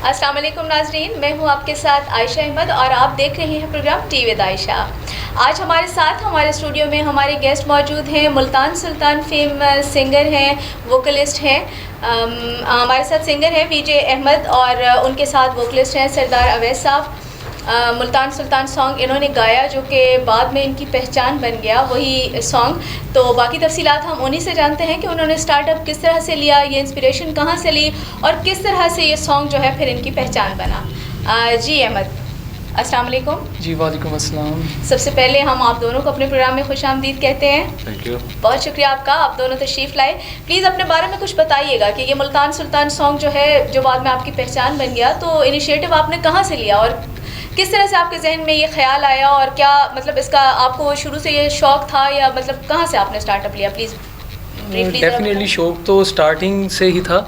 अस्सलाम वालेकुम नाजरीन, मैं हूं आपके साथ आयशा अहमद और आप देख रहे हैं प्रोग्राम टी विद आयशा। आज हमारे साथ हमारे स्टूडियो में हमारे गेस्ट मौजूद हैं। मुल्तान सुल्तान फेमस सिंगर हैं, वोकलिस्ट हैं। हमारे साथ सिंगर हैं वीजे अहमद और उनके साथ वोकलिस्ट हैं सरदार अवैस साहब। मुल्तान सुल्तान सॉन्ग इन्होंने गाया जो कि बाद में इनकी पहचान बन गया, वही सॉन्ग। तो बाकी तफसीलात हम उन्हीं से जानते हैं कि उन्होंने स्टार्टअप किस तरह से लिया, ये इंस्पिरेशन कहाँ से ली और किस तरह से ये सॉन्ग जो है फिर इनकी पहचान बना। जी अहमद, अस्सलाम वालेकुम। जी वालेकुम अस्सलाम। सबसे पहले हम आप दोनों को अपने प्रोग्राम में खुशामदीद कहते हैं। Thank you. बहुत शुक्रिया आपका, आप दोनों तशरीफ़ लाए। प्लीज़ अपने बारे में कुछ बताइएगा कि ये मुल्तान सुल्तान सॉन्ग जो है जो बाद में आपकी पहचान बन गया, तो इनिशिएटिव आपने कहाँ से लिया और किस तरह से आपके जहन में ये ख्याल आया और क्या मतलब इसका आपको शुरू से ये शौक़ था या मतलब कहाँ से आपने स्टार्टअप लिया? प्लीज़ डेफिनेटली शौक़ तो स्टार्टिंग से ही था।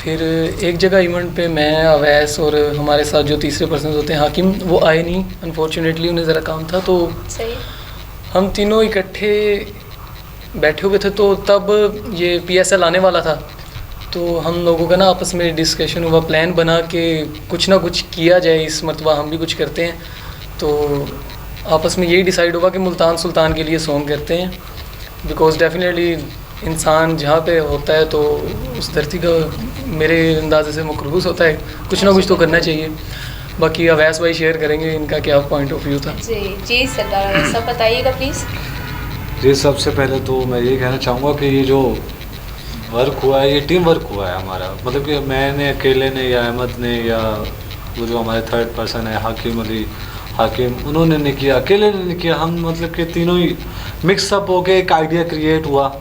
फिर एक जगह इवेंट पे मैं, अवैस और हमारे साथ जो तीसरे पर्सन होते हैं हाकिम, वो आए नहीं, अनफॉर्चुनेटली उन्हें ज़रा काम था, तो सही हम तीनों इकट्ठे बैठे हुए थे। तो तब ये PSL आने वाला था, तो हम लोगों का ना आपस में डिस्कशन हुआ, प्लान बना कि कुछ ना कुछ किया जाए, इस मरतबा हम भी कुछ करते हैं। तो आपस में यही डिसाइड हुआ कि मुल्तान सुल्तान के लिए सॉन्ग करते हैं, बिकॉज़ डेफिनेटली इंसान जहाँ पे होता है तो उस धरती का मेरे अंदाजे से मकरूस होता है, कुछ ना कुछ तो करना चाहिए। बाकी अवैस भाई शेयर करेंगे इनका क्या पॉइंट ऑफ व्यू था। जी सरदार अवैस साहब बताइएगा प्लीज़। जी सबसे पहले तो मैं ये कहना चाहूँगा कि ये जो वर्क हुआ है ये टीम वर्क हुआ है हमारा, मतलब कि मैंने अकेले ने या अहमद ने या वो जो हमारे थर्ड पर्सन है हाकिम, उन्होंने नहीं किया, अकेले ने नहीं किया। हम मतलब कि तीनों ही मिक्सअप होके एक आइडिया क्रिएट हुआ।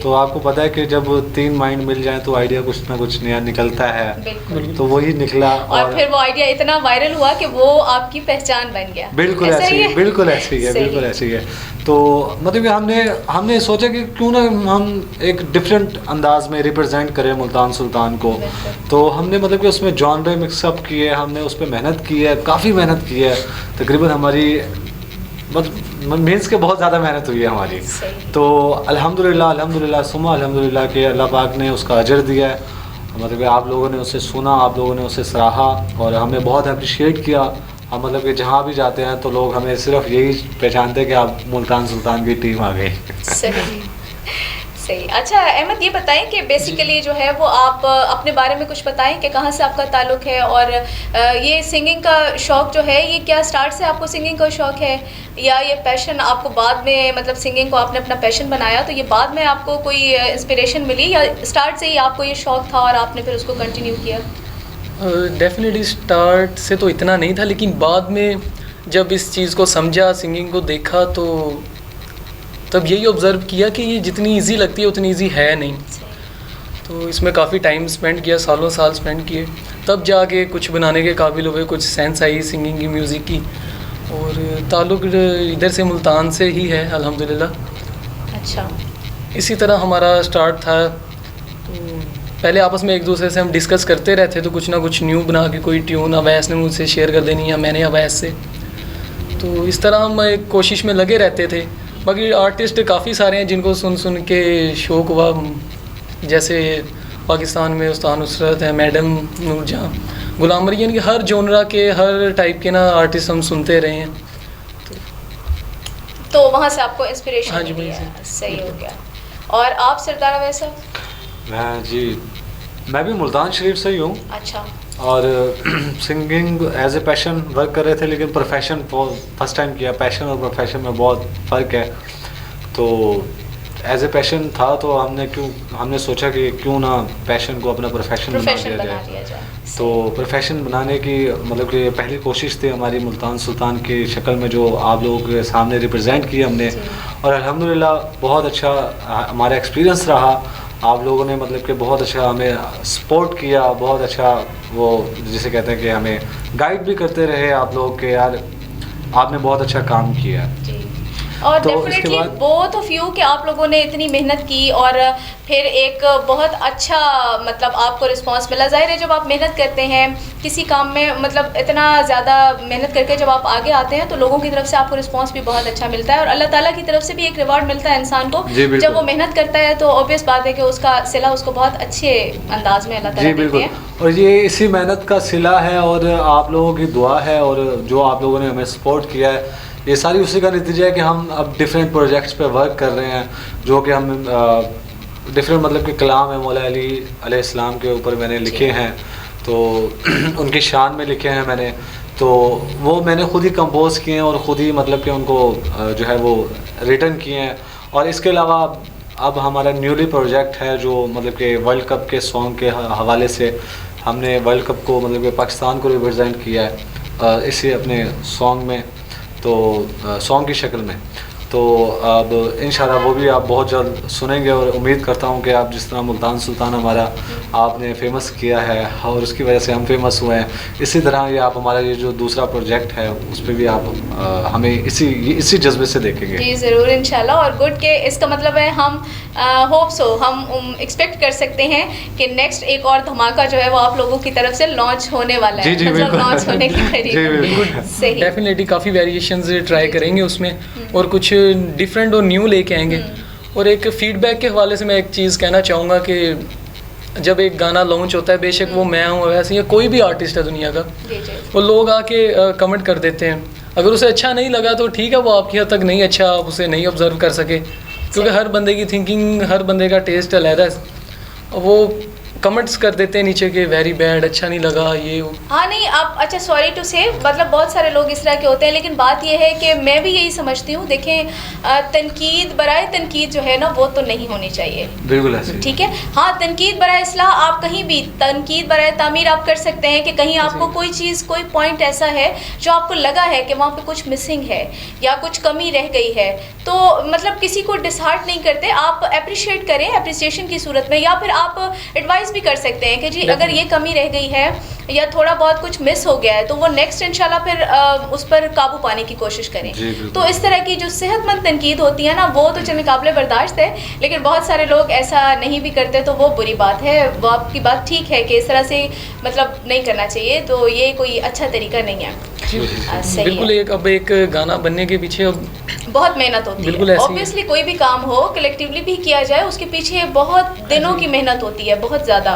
तो आपको पता है कि जब तीन माइंड मिल जाए तो आइडिया कुछ ना कुछ नया निकलता है, तो वही निकला और फिर वो आइडिया इतना वायरल हुआ कि वो आपकी पहचान बन गया। बिल्कुल ऐसे ही, बिल्कुल ऐसे ही है। तो मतलब कि हमने सोचा कि क्यों ना हम एक डिफरेंट अंदाज में रिप्रेजेंट करें मुल्तान सुल्तान को। तो हमने मतलब कि उसमें जॉनरे मिक्सअप किए, हमने उस पर मेहनत की है, काफ़ी मेहनत की है। तकरीबन हमारी मीन्स के बहुत ज़्यादा मेहनत हुई है हमारी। तो अल्हम्दुलिल्लाह सुमा अल्हम्दुलिल्लाह कि अल्लाह पाक ने उसका अजर दिया है। मतलब कि आप लोगों ने उसे सुना, आप लोगों ने उसे सराहा और हमें बहुत अप्रिशिएट किया। हम मतलब कि जहाँ भी जाते हैं तो लोग हमें सिर्फ यही पहचानते हैं कि आप मुल्तान सुल्तान की टीम आ गई। सही। अच्छा अहमद, ये बताएं कि बेसिकली जो है वो आप अपने बारे में कुछ बताएं कि कहाँ से आपका ताल्लुक़ है और ये सिंगिंग का शौक़ जो है ये क्या स्टार्ट से आपको सिंगिंग का शौक़ है या ये पैशन आपको बाद में, मतलब सिंगिंग को आपने अपना पैशन बनाया तो ये बाद में आपको कोई इंस्पिरेशन मिली या स्टार्ट से ही आपको ये शौक़ था और आपने फिर उसको कंटिन्यू किया? डेफिनेटली स्टार्ट से तो इतना नहीं था, लेकिन बाद में जब इस चीज़ को समझा, सिंगिंग को देखा, तो तब यही ऑब्ज़र्व किया कि ये जितनी इजी लगती है उतनी इजी है नहीं। तो इसमें काफ़ी टाइम स्पेंड किया, सालों साल स्पेंड किए, तब जाके कुछ बनाने के काबिल हुए, कुछ सेंस आई सिंगिंग की, म्यूज़िक की। और ताल्लुक़ इधर से मुल्तान से ही है अल्हम्दुलिल्लाह। अच्छा। इसी तरह हमारा स्टार्ट था। तो पहले आपस में एक दूसरे से हम डिस्कस करते रहते, तो कुछ ना कुछ न्यू बना के कोई ट्यून अवैस ने मुझसे शेयर कर देनी या मैंने अवैस से। तो इस तरह हम एक कोशिश में लगे रहते थे। बाकी आर्टिस्ट काफ़ी सारे हैं जिनको सुन सुन के शौक़ हुआ, जैसे पाकिस्तान में उस्ताद नुसरत है, मैडम नूरजहां, गुलाम अली, यानी कि हर जोनरा के, हर टाइप के ना आर्टिस्ट हम सुनते रहे हैं। तो वहाँ से आपको इंस्पिरेशन? हाँ जी, वहीं से। सही हो गया। और आप सरदार अवैस साहब? मैं भी मुल्तान शरीफ से ही हूँ। अच्छा। और singing as a passion work कर रहे थे, लेकिन प्रोफेशन फर्स्ट टाइम किया। पैशन और प्रोफेशन में बहुत फ़र्क है। तो एज ए पैशन था तो हमने सोचा कि क्यों ना पैशन को अपना प्रोफेशन बना दिया जाए। तो प्रोफेशन बनाने की मतलब कि पहली कोशिश थी हमारी मुल्तान सुल्तान की शक्ल में, जो आप लोगों के सामने रिप्रेजेंट किया हमने। और अल्हम्दुलिल्लाह बहुत अच्छा हमारा एक्सपीरियंस रहा। आप लोगों ने मतलब कि बहुत अच्छा हमें सपोर्ट किया, बहुत अच्छा वो जिसे कहते हैं कि हमें गाइड भी करते रहे आप लोग के, यार आपने बहुत अच्छा काम किया। और तो डेफिनेटली बोथ ऑफ यू कि आप लोगों ने इतनी मेहनत की और फिर एक बहुत अच्छा मतलब आपको रिस्पांस मिला। ज़ाहिर है जब आप मेहनत करते हैं किसी काम में, मतलब इतना ज़्यादा मेहनत करके जब आप आगे आते हैं तो लोगों की तरफ से आपको रिस्पांस भी बहुत अच्छा मिलता है और अल्लाह ताला की तरफ से भी एक रिवार्ड मिलता है इंसान को। जब वो मेहनत करता है तो ऑब्वियस बात है कि उसका सिला उसको बहुत अच्छे अंदाज में अल्लाह ताला देते हैं। और ये इसी मेहनत का सिला है और आप लोगों की दुआ है और जो आप लोगों ने हमें सपोर्ट किया है, ये सारी उसी का नतीजा है कि हम अब डिफरेंट प्रोजेक्ट्स पे वर्क कर रहे हैं, जो कि हम डिफरेंट मतलब कि कलाम है मौला अली अलैहिस्सलाम के ऊपर मैंने लिखे हैं, तो उनकी शान में लिखे हैं मैंने, तो वो मैंने ख़ुद ही कंपोज़ किए हैं और ख़ुद ही मतलब कि उनको जो है वो रिटर्न किए हैं। और इसके अलावा अब हमारा न्यूली प्रोजेक्ट है जो मतलब कि वर्ल्ड कप के सॉन्ग के हवाले से हमने वर्ल्ड कप को मतलब कि पाकिस्तान को रिप्रेजेंट किया है इसी अपने सॉन्ग में, तो सॉन्ग की शक्ल में। तो अब इंशाल्लाह वो भी आप बहुत जल्द सुनेंगे और उम्मीद करता हूँ कि आप जिस तरह मुल्तान सुल्तान हमारा आपने फेमस किया है और उसकी वजह से हम फेमस हुए हैं, इसी तरह ये आप हमारा ये जो दूसरा प्रोजेक्ट है उस पर भी आप हमें इसी जज्बे से देखेंगे। जी ज़रूर इंशाल्लाह। और गुड के इसका मतलब है हम होप सो हम एक्सपेक्ट कर सकते हैं कि नेक्स्ट एक और धमाका जो है वो आप लोगों की तरफ से लॉन्च होने वाला है, मतलब लॉन्च होने के करीब। सही, डेफिनेटली काफ़ी वेरिएशंस ट्राई करेंगे उसमें और कुछ डिफरेंट और न्यू लेके आएंगे। और एक फीडबैक के हवाले से मैं एक चीज़ कहना चाहूँगा कि जब एक गाना लॉन्च होता है, बेशक वो मैं हूँ वैसे या कोई भी आर्टिस्ट है दुनिया का, वो लोग आके कमेंट कर देते हैं। अगर उसे अच्छा नहीं लगा तो ठीक है, वो आपकी हद तक नहीं अच्छा, आप उसे नहीं ऑब्जर्व कर सके, क्योंकि हर बंदे की थिंकिंग, हर बंदे का टेस्ट अलग है। वो कमेंट्स कर देते हैं नीचे के वेरी बैड, अच्छा नहीं लगा ये वो। हाँ नहीं आप अच्छा सॉरी टू से मतलब बहुत सारे लोग इस तरह के होते हैं, लेकिन बात ये है कि मैं भी यही समझती हूँ। देखें तनकीद बराए तनकीद जो है ना वो तो नहीं होनी चाहिए, बिल्कुल ऐसे, ठीक है। हाँ तनकीद बराए इस्लाह आप कहीं भी, तनकीद बराए तामीर आप कर सकते हैं कि कहीं आपको कोई चीज़, कोई पॉइंट ऐसा है जो आपको लगा है कि वहाँ पे कुछ मिसिंग है या कुछ कमी रह गई है, तो मतलब किसी को डिसहार्ट नहीं करते, आप अप्रिशिएट करें अप्रिसिएशन की सूरत में, या फिर आप एडवाइस भी कर सकते हैं कि जी अगर ये कमी रह गई है या थोड़ा बहुत कुछ मिस हो गया है तो वो नेक्स्ट इंशाल्लाह फिर उस पर काबू पाने की कोशिश करें। तो इस तरह की जो सेहतमंद तनकीद होती है ना वो तो चल काबिल बर्दाश्त है, लेकिन बहुत सारे लोग ऐसा नहीं भी करते तो वो बुरी बात है। वो आपकी बात ठीक है कि इस तरह से मतलब नहीं करना चाहिए, तो ये कोई अच्छा तरीका नहीं है। बिल्कुल अब एक गाना बनने के पीछे अब बहुत मेहनत होती है। ऑब्वियसली कोई भी काम हो कलेक्टिवली भी किया जाए उसके पीछे बहुत दिनों की मेहनत होती है, बहुत ज़्यादा।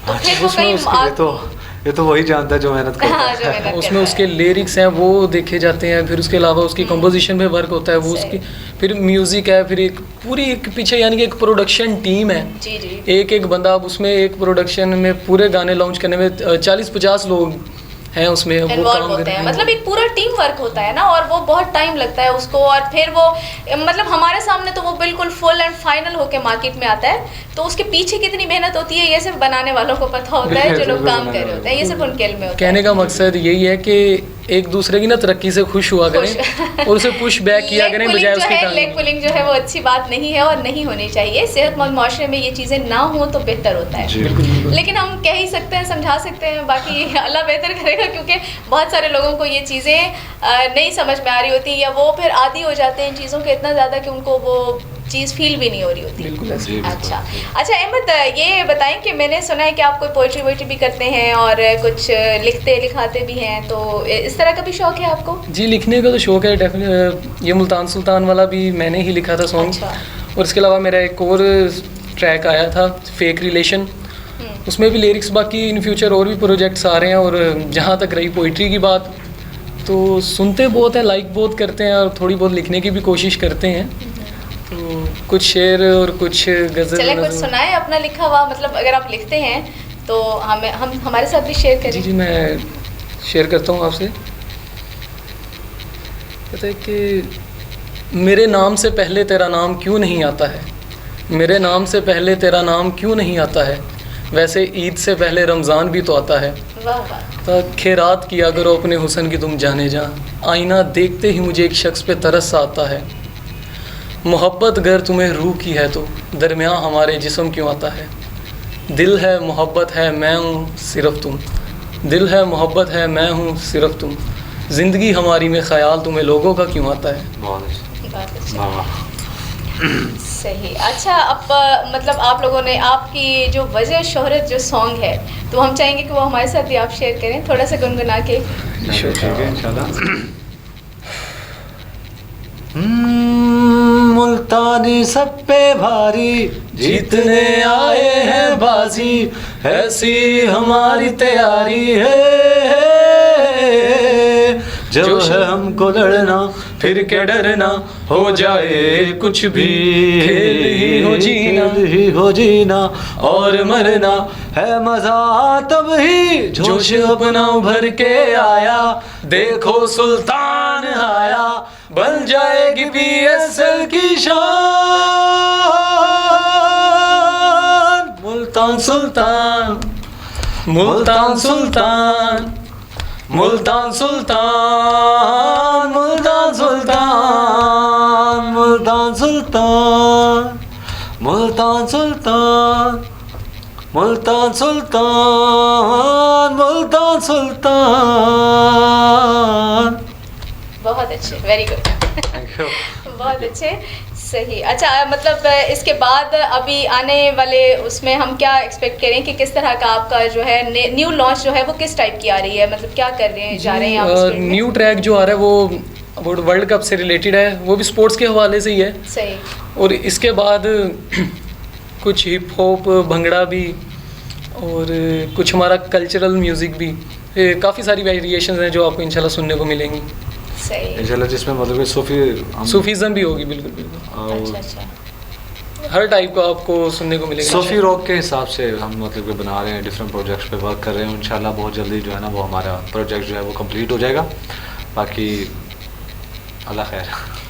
तो फिर वो कहीं ये तो वही जानता है जो मेहनत करता है। हाँ, उसमें उसके लिरिक्स हैं वो देखे जाते हैं, फिर उसके अलावा उसकी कंपोजिशन पे वर्क होता है, वो उसकी फिर म्यूज़िक है, फिर एक पूरी एक पीछे यानी कि एक प्रोडक्शन टीम है। जी जी। एक बंदा, अब उसमें एक प्रोडक्शन में पूरे गाने लॉन्च करने में 40-50 लोग हैं उसमें इन्वॉल्व होते हैं, मतलब एक पूरा टीम वर्क होता है ना, और वो बहुत टाइम लगता है उसको। और फिर वो मतलब हमारे सामने तो वो बिल्कुल फुल एंड फाइनल होके मार्केट में आता है, तो उसके पीछे कितनी मेहनत होती है ये सिर्फ बनाने वालों को पता होता है, जो लोग काम कर रहे होते हैं, ये सिर्फ उनके इल्म में होता है। कहने का मकसद यही है कि एक दूसरे की ना तरक्की से खुश हुआ करें और उसे पुश बैक किया करें बजाय उसके काम। लेग पुलिंग जो है वो अच्छी बात नहीं है और नहीं होनी चाहिए। सेहतमंद माशरे में ये चीज़ें ना हो तो बेहतर होता है, लेकिन हम कह ही सकते हैं, समझा सकते हैं, बाकी अल्लाह बेहतर करेगा, क्योंकि बहुत सारे लोगों को ये चीज़ें नहीं समझ में आ रही होती या वो फिर आदी हो जाते हैं इन चीज़ों के इतना ज़्यादा कि उनको वो चीज़ फील भी नहीं हो रही होती। बिल्कुल ऐसे। अच्छा अहमद, ये बताएं कि मैंने सुना है कि आप कोई पोइट्री वोइट्री भी करते हैं और कुछ लिखाते भी हैं, तो इस तरह का भी शौक है आपको? जी, लिखने का तो शौक है डेफिनेट। ये मुल्तान सुल्तान वाला भी मैंने ही लिखा था सॉन्ग। अच्छा। और इसके अलावा मेरा एक और ट्रैक आया था फेक रिलेशन, उसमें भी लिरिक्स, बाकी इन फ्यूचर और भी प्रोजेक्ट्स आ रहे हैं। और जहाँ तक रही पोइट्री की बात, तो सुनते बहुत हैं, लाइक बहुत करते हैं और थोड़ी बहुत लिखने की भी कोशिश करते हैं, तो कुछ शेर और कुछ गज़ल। चले कुछ सुनाए अपना लिखा हुआ, मतलब अगर आप लिखते हैं तो हम हमारे साथ भी शेयर करें। जी जी, मैं शेयर करता हूँ आपसे। कहते हैं कि मेरे नाम से पहले तेरा नाम क्यों नहीं आता है, मेरे नाम से पहले तेरा नाम क्यों नहीं आता है, वैसे ईद से पहले रमज़ान भी तो आता है। वाह वाह। तो खैरात किया करो अपने हुस्न की तुम जाने जा, आईना देखते ही मुझे एक शख्स पे तरस आता है। मोहब्बत अगर तुम्हें रूह की है तो दरमियाँ हमारे जिस्म क्यों आता है। दिल है मोहब्बत है मैं हूँ सिर्फ तुम, दिल है मोहब्बत है मैं हूँ सिर्फ तुम, ज़िंदगी हमारी में ख़याल तुम्हें लोगों का क्यों आता है। बहुत अच्छा। सही। अच्छा, अब मतलब आप लोगों ने आपकी जो वजह शोहरत जो सॉन्ग है, तो हम चाहेंगे कि वो हमारे साथ भी आप शेयर करें थोड़ा सा गुनगुना के। ठीक है इंशाल्लाह। मुल्तानी सब पे भारी जीतने आए हैं बाजी, ऐसी हमारी तैयारी है। जब है हमको लड़ना फिर क्या डरना, हो जाए कुछ भी, खेल ही हो जीना और मरना है मजा तब ही जोश अपना उभर के आया। देखो सुल्तान आया, बन जाएगी PSL की शान। मुल्तान सुल्तान, मुल्तान सुल्तान, मुल्तान सुल्तान, मुल्तान सुल्तान, मुल्तान सुल्तान, मुल्तान सुल्तान, मुल्तान सुल्तान, मुल्तान सुल्तान। बहुत अच्छे, वेरी गुड। बहुत अच्छे, सही। अच्छा, मतलब इसके बाद अभी आने वाले उसमें हम क्या एक्सपेक्ट करें कि किस तरह का आपका जो है न्यू लॉन्च जो है वो किस टाइप की आ रही है, मतलब क्या कर रहे हैं, जा रहे हैं आप इस फील्ड में? न्यू ट्रैक जो आ रहा है वो वर्ल्ड कप से रिलेटेड है, वो भी स्पोर्ट्स के हवाले से ही है। सही। और इसके बाद कुछ हिप हॉप, भंगड़ा भी, और कुछ हमारा कल्चरल म्यूज़िक भी, काफ़ी सारी वेरिएशंस हैं जो आपको इंशाल्लाह सुनने को मिलेंगी। सही। इंशाल्लाह, जिसमें मतलब सूफीज़म भी होगी, बिल्कुल बिल्कुल। अच्छा अच्छा। हर टाइप का आपको सुनने को मिलेगा। सूफी रॉक के हिसाब से हम मतलब कि बना रहे हैं, डिफरेंट प्रोजेक्ट्स पे वर्क कर रहे हैं। इंशाल्लाह बहुत जल्दी जो है ना वो हमारा प्रोजेक्ट जो है वो कंप्लीट हो जाएगा। बाकी अल्लाह खैर।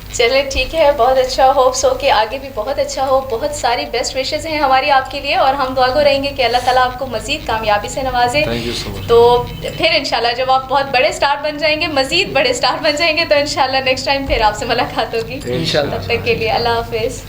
चलिए ठीक है, बहुत अच्छा। होप्स हो कि आगे भी बहुत अच्छा हो। बहुत सारी बेस्ट विशेस हैं हमारी आपके लिए, और हम दुआ गो रहेंगे कि अल्लाह ताला आपको मज़ीद कामयाबी से नवाजे। Thank you so much. तो फिर इंशाल्लाह जब आप बहुत बड़े स्टार बन जाएंगे, मज़ीद बड़े स्टार बन जाएंगे, तो इंशाल्लाह नेक्स्ट टाइम फिर आपसे मुलाकात होगी। इंशाल्लाह। तब तक के लिए अल्लाह हाफिज़।